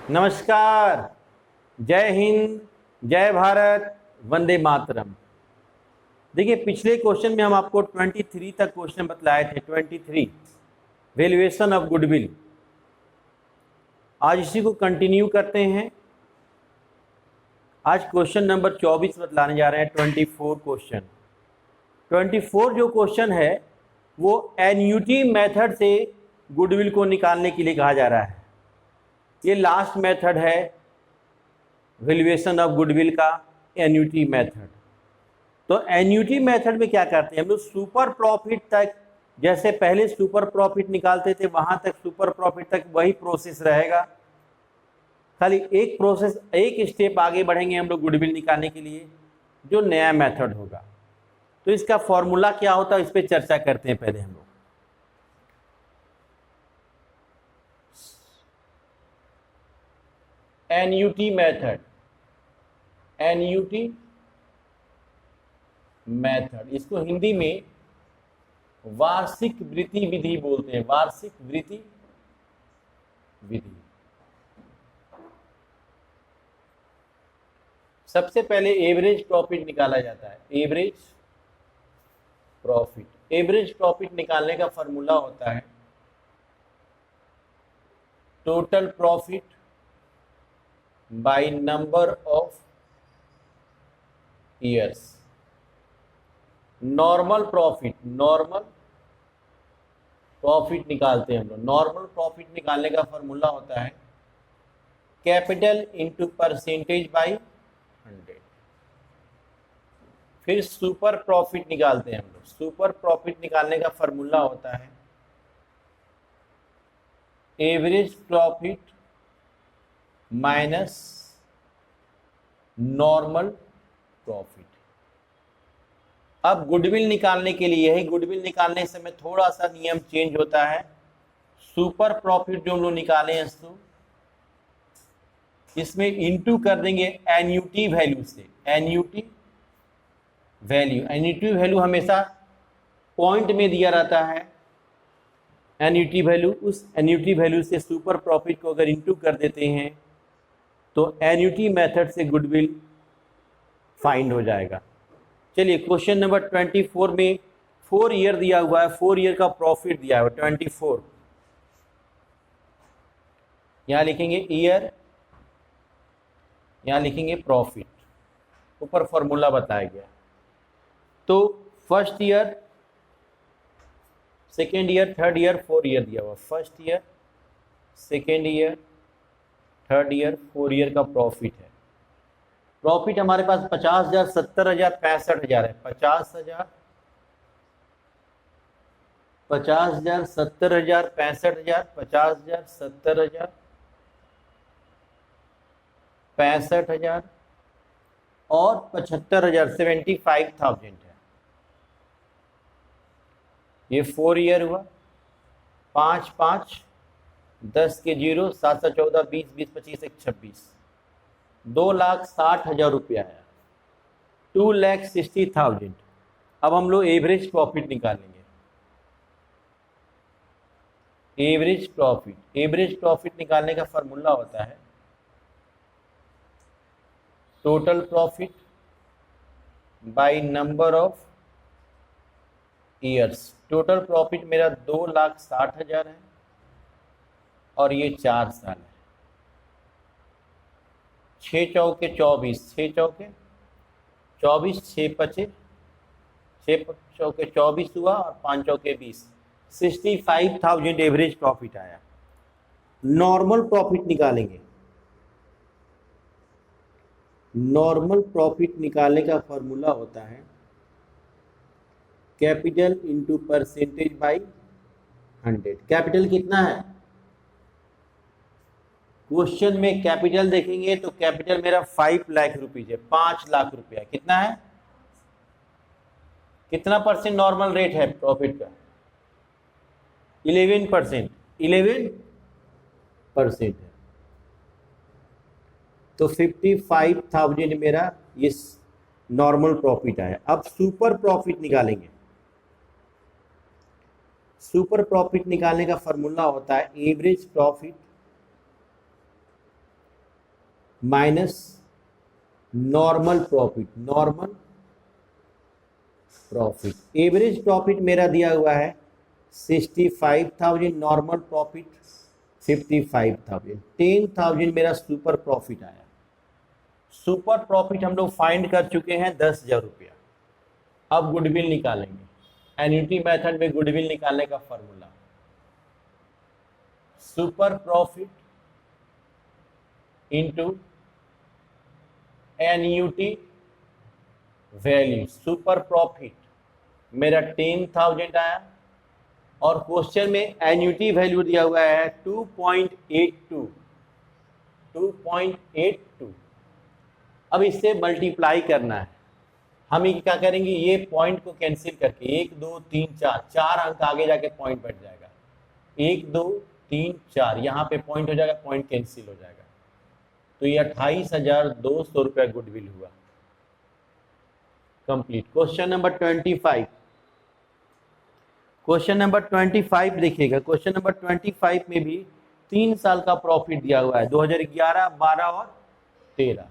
नमस्कार। जय हिंद, जय भारत, वंदे मातरम। देखिए, पिछले क्वेश्चन में हम आपको 23 तक क्वेश्चन बतलाए थे। 23 वैल्यूएशन ऑफ गुडविल। आज इसी को कंटिन्यू करते हैं। आज क्वेश्चन नंबर 24 बतलाने जा रहे हैं। 24 क्वेश्चन 24 जो क्वेश्चन है वो एन्युटी मेथड से गुडविल को निकालने के लिए कहा जा रहा है। ये लास्ट मेथड है वैल्यूएशन ऑफ गुडविल का, एन्युटी मेथड। तो एन्युटी मेथड में क्या करते हैं हम लोग, सुपर प्रॉफिट तक, जैसे पहले सुपर प्रॉफिट निकालते थे वहां तक सुपर प्रॉफिट तक वही प्रोसेस रहेगा। खाली एक प्रोसेस, एक स्टेप आगे बढ़ेंगे हम लोग गुडविल निकालने के लिए, जो नया मेथड होगा। तो इसका फॉर्मूला क्या होता है इस पर चर्चा करते हैं पहले हम लोग। एन्युटी मेथड, एन्युटी मेथड, इसको हिंदी में वार्षिक वृत्ति विधि बोलते हैं। वार्षिक वृत्ति विधि। सबसे पहले एवरेज प्रॉफिट निकाला जाता है। एवरेज प्रॉफिट, एवरेज प्रॉफिट निकालने का फॉर्मूला होता है total profit by number of years. Normal profit, normal profit निकालते हैं हम लोग। नॉर्मल प्रॉफिट निकालने का फॉर्मूला होता है कैपिटल इंटू परसेंटेज बाई 100। फिर सुपर प्रॉफिट निकालते हैं हम लोग। सुपर प्रॉफिट निकालने का फॉर्मूला होता है average profit minus normal profit. अब गुडविल निकालने के लिए, यही गुडविल निकालने समय थोड़ा सा नियम चेंज होता है। सुपर प्रॉफिट जो हम लोग निकाले हैं इसको, इसमें इनटू कर देंगे एन्युटी वैल्यू से। एन्युटी वैल्यू, एन्युटी वैल्यू हमेशा पॉइंट में दिया रहता है। एन्युटी वैल्यू, उस एन्युटी वैल्यू से सुपर प्रॉफिट को अगर इनटू कर देते हैं तो एन्युटी मेथड से गुडविल फाइंड हो जाएगा। चलिए, क्वेश्चन नंबर 24 में 4 ईयर दिया हुआ है। 4 ईयर का प्रॉफिट दिया हुआ है 24। यहां लिखेंगे ईयर, यहां लिखेंगे प्रॉफिट, ऊपर फॉर्मूला बताया गया। तो first year, second year, third year, 4 year दिया हुआ। First year, second year, third year, 4 year का प्रॉफिट है। प्रॉफिट हमारे पास 50,000, 70,000, 65,000 है। 50,000, 50,000, 70,000, 65,000, 50,000, 70,000, 65,000 और 75,000, 75,000 है। ये 4 ईयर हुआ। 5 5 10 के 0, 7 7 14, 20 20 25 1 26, 2,60,000 रुपया है। 2,60,000। अब हम लोग एवरेज प्रॉफिट निकालेंगे। एवरेज प्रॉफिट, एवरेज प्रॉफिट निकालने का फॉर्मूला होता है total profit by number of years. Total profit मेरा 2,60,000 है और ये 4 साल है। 6 चौके 24, 6 चौके 24, 6 पचे 6 चौके 24 हुआ और 5 चौके 20, 65,000 एवरेज प्रॉफिट आया। नॉर्मल प्रॉफिट निकालेंगे। नॉर्मल प्रॉफिट निकालने का फॉर्मूला होता है capital into percentage by 100। Capital कितना है क्वेश्चन में? कैपिटल देखेंगे तो कैपिटल मेरा 5 लाख रुपीज है। 5 लाख रुपया कितना है? कितना परसेंट नॉर्मल रेट है प्रॉफिट का? 11%। 11% है। तो 55,000 मेरा ये नॉर्मल प्रॉफिट आया। अब सुपर प्रॉफिट निकालेंगे। सुपर प्रॉफिट निकालने का फॉर्मूला होता है average profit minus normal profit, normal profit. Average profit मेरा दिया हुआ है 65,000, नॉर्मल प्रॉफिट 55,000, 10,000 मेरा सुपर प्रॉफिट आया। सुपर प्रॉफिट हम लोग फाइंड कर चुके हैं 10,000 रुपया। अब गुडविल निकालेंगे। एन्युटी मेथड में गुडविल निकालने का formula, super profit into annuity value. Super profit मेरा 10,000 आया और क्वेश्चन में एन्युटी वैल्यू दिया हुआ है 2.82। अब इससे मल्टीप्लाई करना है। हम ये क्या करेंगे, ये पॉइंट को कैंसिल करके 1 2 3 4 4 अंक आगे जाके पॉइंट बैठ जाएगा। 1 2 3 4 यहाँ पे पॉइंट हो जाएगा, पॉइंट कैंसिल हो जाएगा। तो ये 28,200 रुपया गुडविल हुआ। Complete. Question number 25। Question number 25 देखिएगा। क्वेश्चन नंबर 25 में भी 3 साल का प्रॉफिट दिया हुआ है, 2011, 12 और 13।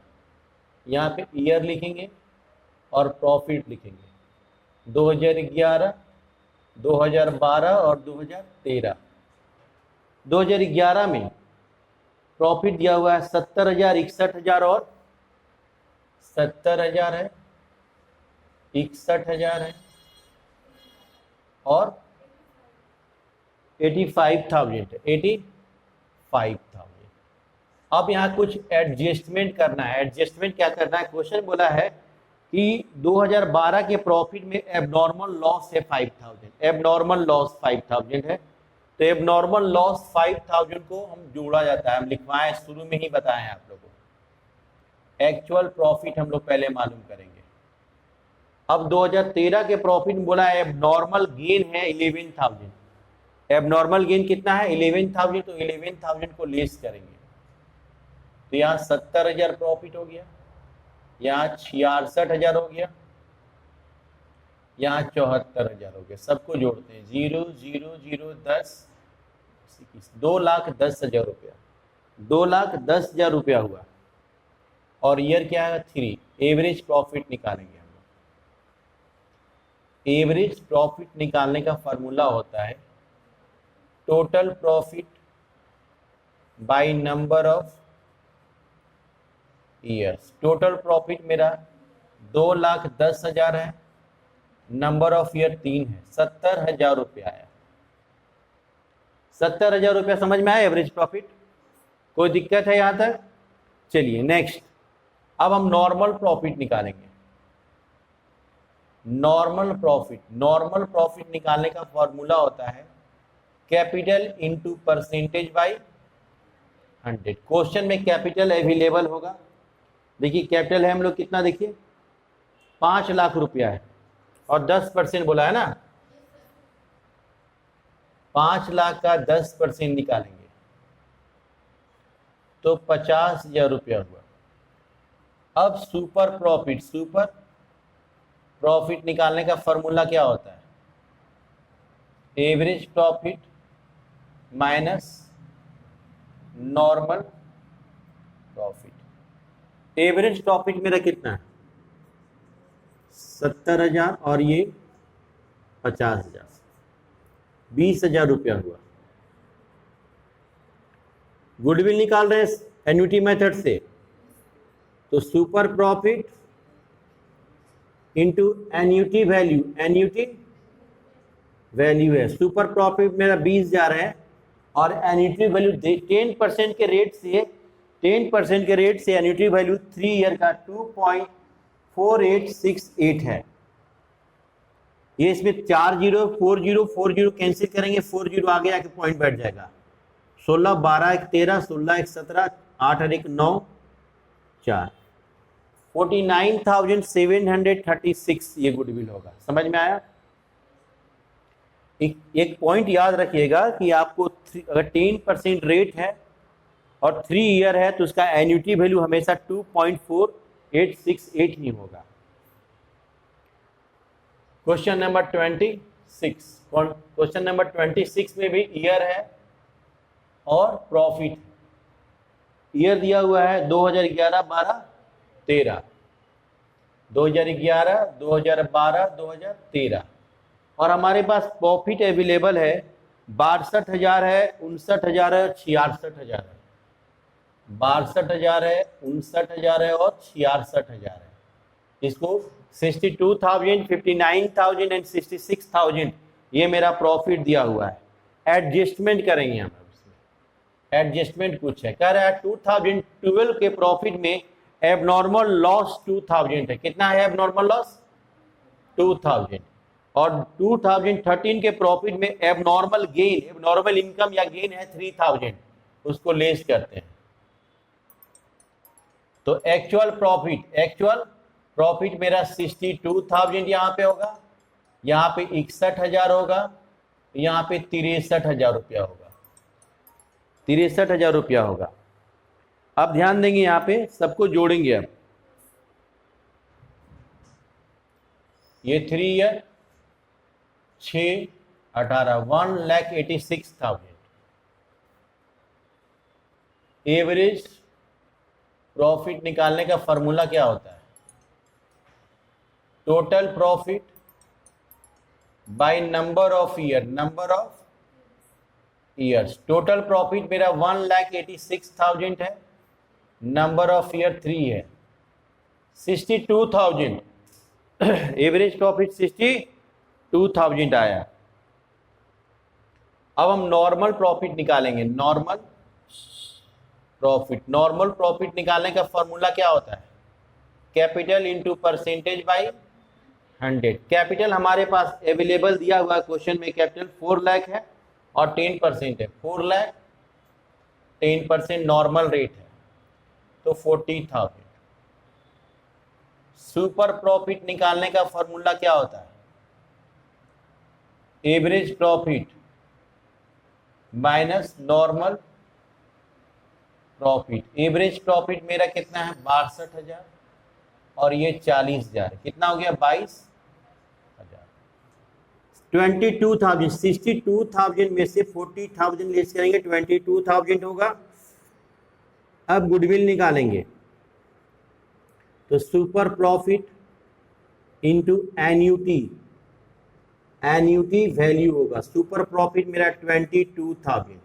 यहाँ पे ईयर लिखेंगे और प्रॉफिट लिखेंगे। 2011, 2012 और 2013। 2011 में प्रॉफिट दिया हुआ है 70,000, 61,000 और 70,000 है, 61,000 है और 85,000 है, 85,000। अब यहाँ कुछ एडजस्टमेंट करना है। एडजस्टमेंट क्या करना है, क्वेश्चन बोला है कि 2012 के प्रॉफिट में एबनॉर्मल लॉस है 5,000, एबनॉर्मल लॉस 5,000 है। तो एबनॉर्मल लॉस 5,000 को हम जोड़ा जाता है, हम लिखवाएं, शुरू में ही बताएं आप लोगों को। एक्चुअल प्रॉफिट हम लोग पहले मालूम करेंगे। अब 2013 के प्रॉफिट में बोला है एबनॉर्मल गेन है 11,000। एबनॉर्मल गेन कितना है, 11,000। तो 11,000 को लेस करेंगे तो यहाँ 70,000 प्रॉफिट हो गया, यहाँ 66,000 हो गया, यहाँ 74,000 हो गया। सबको जोड़ते हैं, 0 0 0 10, 2,10,000 रुपया, 2,10,000 रुपया हुआ। और ईयर क्या है, 3। एवरेज प्रॉफिट निकालेंगे हम लोग। एवरेज प्रॉफिट निकालने का फॉर्मूला होता है total profit by number of years. Total profit मेरा 2,10,000 है, नंबर ऑफ ईयर 3 है, 70,000 रुपया आया। 70,000 रुपया समझ में आया एवरेज प्रॉफिट? कोई दिक्कत है यहाँ तक? चलिए नेक्स्ट। अब हम नॉर्मल प्रॉफिट निकालेंगे। नॉर्मल प्रॉफिट, नॉर्मल प्रॉफिट निकालने का फॉर्मूला होता है capital into percentage by 100। Question में कैपिटल अवेलेबल होगा। देखिए कैपिटल है हम लोग कितना, देखिए 5 लाख रुपया है और 10% बोला है ना, 5 लाख का 10% निकालेंगे तो 50,000 रुपया हुआ। अब सुपर प्रॉफिट, सुपर प्रॉफिट निकालने का फॉर्मूला क्या होता है, average profit minus normal profit. Average profit मेरा कितना है, 70,000 और ये 50,000, 20,000 रुपया हुआ। गुडविल निकाल रहे हैं एन्युटी मेथड से, तो super profit into annuity value, annuity value है। सुपर प्रॉफिट मेरा 20,000 है और एन्युटी वैल्यू 10% के रेट से, 10% के रेट से एन्युटी वैल्यू 3 ईयर का 2.4868 है। ये इसमें 4 0 4 0 4 0 कैंसिल करेंगे, 4 0 आगे आके पॉइंट बैठ जाएगा। 16 12 1 13, 16 1 17, 8 और 1 9, 4, 49,736 ये गुडविल होगा। समझ में आया? एक पॉइंट याद रखिएगा कि आपको अगर 10% रेट है और 3 ईयर है तो उसका एन्युटी वैल्यू हमेशा 2.4868 ही होगा। Question number 26। क्वेश्चन नंबर 26 में भी ईयर है और प्रॉफिट। ईयर दिया हुआ है 2011, 12, 13, 2011, 2012, 2013, और हमारे पास प्रॉफिट अवेलेबल है 62,000 है, 59,000 है, 66,000 है। 62,000 है, 59,000 है और 66,000 है। इसको 62,000, 59,000 एंड 66,000 ये मेरा प्रॉफिट दिया हुआ है। एडजस्टमेंट करेंगे हम इसमें। एडजस्टमेंट कुछ है, कह रहा है 2012 के प्रॉफिट में एबनॉर्मल लॉस 2000 है। कितना है एबनॉर्मल लॉस? 2000। और 2013 के प्रॉफिट में एबनॉर्मल गेन, एबनॉर्मल इनकम या गेन है 3000, उसको लेस करते हैं। तो एक्चुअल प्रॉफिट मेरा 62,000 यहाँ पे होगा, यहाँ पे 61,000 होगा, यहाँ पे 63,000 रुपया होगा, 63,000 रुपया होगा। अब ध्यान देंगे यहाँ पे सबको जोड़ेंगे। अब ये 3 ईयर 6, 18, 1,86,000। एवरेज प्रॉफिट निकालने का फॉर्मूला क्या होता है? Total profit by number of years. Total profit मेरा 1,86,000 है, नंबर ऑफ ईयर 3 है, 62,000। एवरेज प्रॉफिट 62,000 आया। अब हम नॉर्मल प्रॉफिट निकालेंगे। नॉर्मल प्रॉफिट निकालने का फॉर्मूला क्या होता है? Capital into percentage by 100। Capital हमारे पास अवेलेबल दिया हुआ क्वेश्चन में कैपिटल 4 लाख है और 10% है। 4 लाख 10% नॉर्मल रेट है तो 40,000। सुपर प्रॉफिट निकालने का फॉर्मूला क्या होता है? Average profit minus normal profit. Average profit मेरा कितना है? 62,000 और ये 40,000। कितना हो गया? 22,000। 22,000, 62,000 में से 40,000 लेस करेंगे, 22,000 होगा। अब गुडविल निकालेंगे तो super profit into annuity value होगा। सुपर प्रॉफिट मेरा 22,000।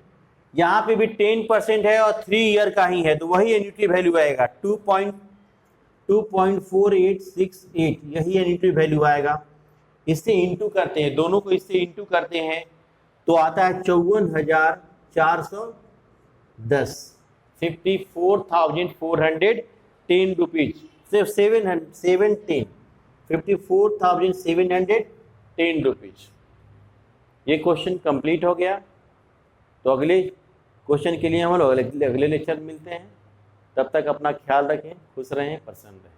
यहाँ पे भी 10% है और 3 ईयर का ही है तो वही एन्यूटी वैल्यू आएगा 2.4868, यही एन्यूटी वैल्यू आएगा। इससे इंटू करते हैं, दोनों को इससे इंटू करते हैं तो आता है 54,410, 54,410 रुपीज। सिर्फ 710, 54,710 रुपीज। ये क्वेश्चन कंप्लीट हो गया। तो अगले क्वेश्चन के लिए हम लोग अगले लेक्चर मिलते हैं। तब तक अपना ख्याल रखें, खुश रहें, प्रसन्न रहें।